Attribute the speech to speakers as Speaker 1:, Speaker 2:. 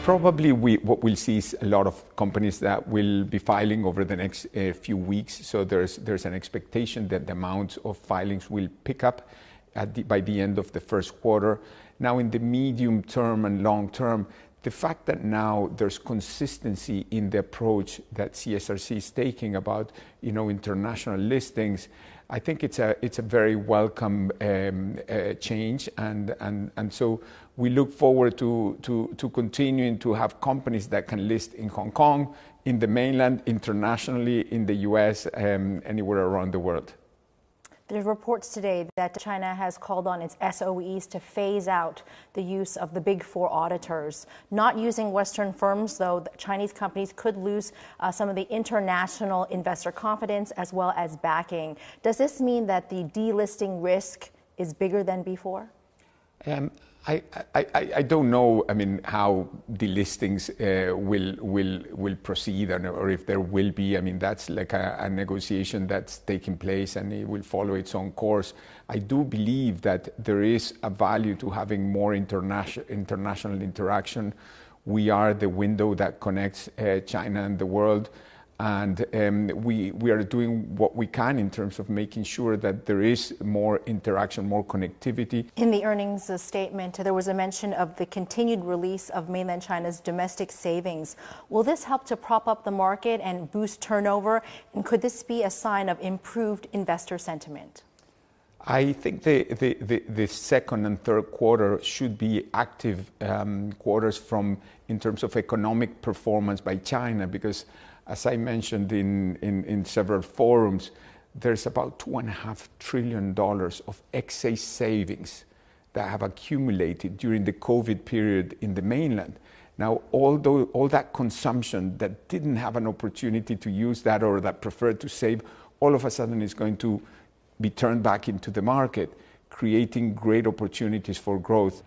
Speaker 1: Probably what we'll see is a lot of companies that will be filing over the next few weeks. So there's an expectation that the amount of filings will pick up by the end of the first quarter. Now, in the medium term and long term, the fact that now there's consistency in the approach that CSRC is taking about, international listings, I think it's a very welcome change, and so we look forward to continuing to have companies that can list in Hong Kong, in the mainland, internationally, in the U.S., anywhere around the world.
Speaker 2: There's reports today that China has called on its SOEs to phase out the use of the Big Four auditors. Not using Western firms, though, Chinese companies could lose some of the international investor confidence as well as backing. Does this mean that the delisting risk is bigger than before?
Speaker 1: I don't know. How delistings will proceed, or if there will be. That's like a negotiation that's taking place, and it will follow its own course. I do believe that there is a value to having more international interaction. We are the window that connects China and the world. And we are doing what we can in terms of making sure that there is more interaction, more connectivity.
Speaker 2: In the earnings statement, there was a mention of the continued release of mainland China's domestic savings. Will this help to prop up the market and boost turnover? And could this be a sign of improved investor sentiment?
Speaker 1: I think the second and third quarter should be active quarters in terms of economic performance by China, because as I mentioned in several forums, there's about $2.5 trillion of excess savings that have accumulated during the COVID period in the mainland. Now, all that consumption that didn't have an opportunity to use that, or that preferred to save, all of a sudden is going to be turned back into the market, creating great opportunities for growth.